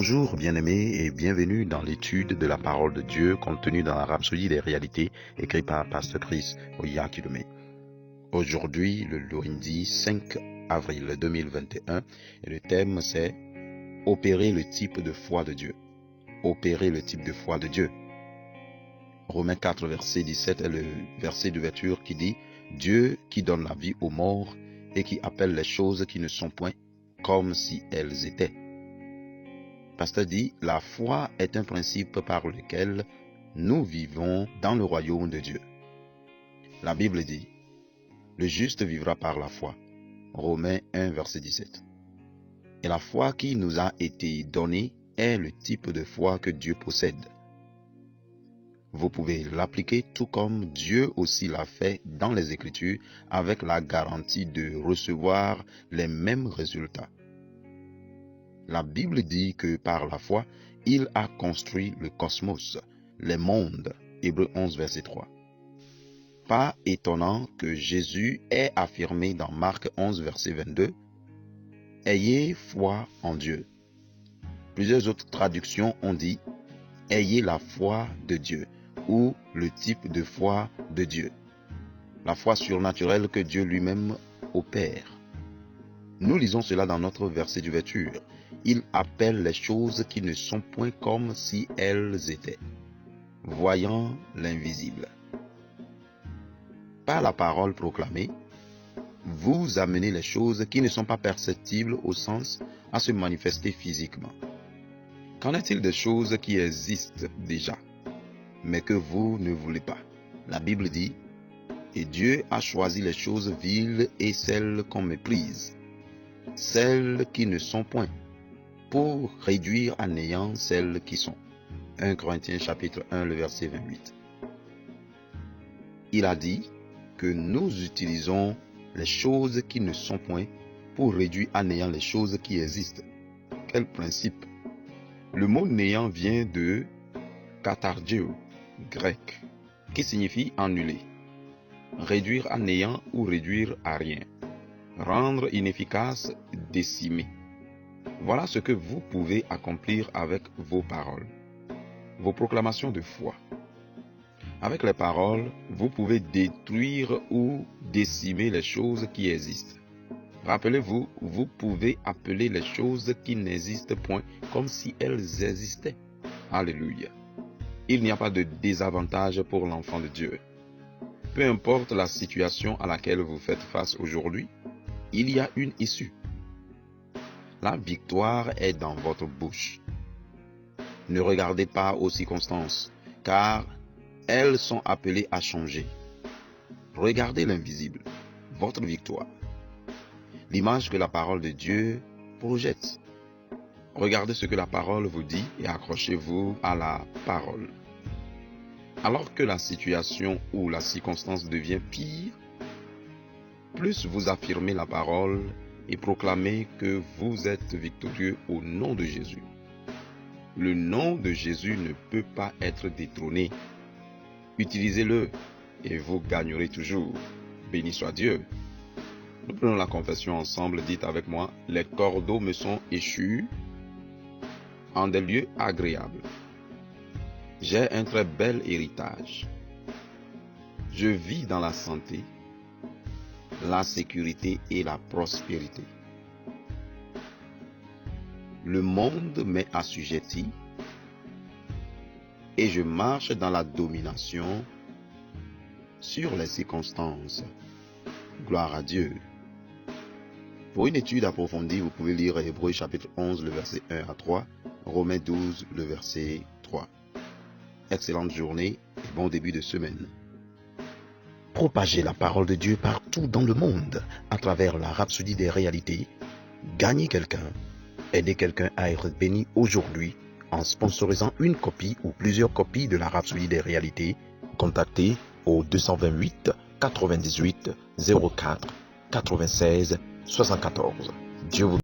Bonjour bien-aimés et bienvenue dans l'étude de la parole de Dieu contenue dans la Rhapsodie des réalités écrite par Pasteur Chris Oyakilome. Aujourd'hui, le lundi 5 avril 2021, et le thème c'est « Opérer le type de foi de Dieu ». Opérer le type de foi de Dieu. Romains 4, verset 17 est le verset d'ouverture qui dit « Dieu qui donne la vie aux morts et qui appelle les choses qui ne sont point comme si elles étaient ». Pasteur dit, la foi est un principe par lequel nous vivons dans le royaume de Dieu. La Bible dit, le juste vivra par la foi. Romains 1, verset 17. Et la foi qui nous a été donnée est le type de foi que Dieu possède. Vous pouvez l'appliquer tout comme Dieu aussi l'a fait dans les Écritures avec la garantie de recevoir les mêmes résultats. La Bible dit que par la foi, il a construit le cosmos, les mondes. Hébreux 11, verset 3. Pas étonnant que Jésus ait affirmé dans Marc 11, verset 22, « Ayez foi en Dieu ». Plusieurs autres traductions ont dit, « Ayez la foi de Dieu » ou « le type de foi de Dieu ». La foi surnaturelle que Dieu lui-même opère. Nous lisons cela dans notre verset d'ouverture. Il appelle les choses qui ne sont point comme si elles étaient, voyant l'invisible. Par la parole proclamée, vous amenez les choses qui ne sont pas perceptibles au sens à se manifester physiquement. Qu'en est-il des choses qui existent déjà, mais que vous ne voulez pas? La Bible dit, « Et Dieu a choisi les choses viles et celles qu'on méprise, celles qui ne sont point, pour réduire à néant celles qui sont. » 1 Corinthiens chapitre 1, le verset 28. Il a dit que nous utilisons les choses qui ne sont point pour réduire à néant les choses qui existent. Quel principe! Le mot néant vient de kathargeo, grec, qui signifie annuler, réduire à néant ou réduire à rien, rendre inefficace, décimer. Voilà ce que vous pouvez accomplir avec vos paroles, vos proclamations de foi. Avec les paroles, vous pouvez détruire ou décimer les choses qui existent. Rappelez-vous, vous pouvez appeler les choses qui n'existent point comme si elles existaient. Alléluia. Il n'y a pas de désavantage pour l'enfant de Dieu. Peu importe la situation à laquelle vous faites face aujourd'hui, il y a une issue. La victoire est dans votre bouche. Ne regardez pas aux circonstances, car elles sont appelées à changer. Regardez l'invisible, votre victoire, l'image que la parole de Dieu projette. Regardez ce que la parole vous dit et accrochez-vous à la parole. Alors que la situation ou la circonstance devient pire, plus vous affirmez la parole et proclamez que vous êtes victorieux au nom de Jésus. Le nom de Jésus ne peut pas être détrôné. Utilisez-le et vous gagnerez toujours. Béni soit Dieu. Nous prenons la confession ensemble. Dites avec moi, les cordeaux me sont échus en des lieux agréables. J'ai un très bel héritage. Je vis dans la santé, la sécurité et la prospérité. Le monde m'est assujetti et je marche dans la domination sur les circonstances. Gloire à Dieu. Pour une étude approfondie, vous pouvez lire Hébreux chapitre 11, le verset 1 à 3, Romains 12, le verset 3. Excellente journée et bon début de semaine. Propagez la parole de Dieu partout dans le monde à travers la Rhapsodie des réalités. Gagnez quelqu'un. Aidez quelqu'un à être béni aujourd'hui en sponsorisant une copie ou plusieurs copies de la Rhapsodie des réalités. Contactez au 228 98 04 96 74. Dieu vous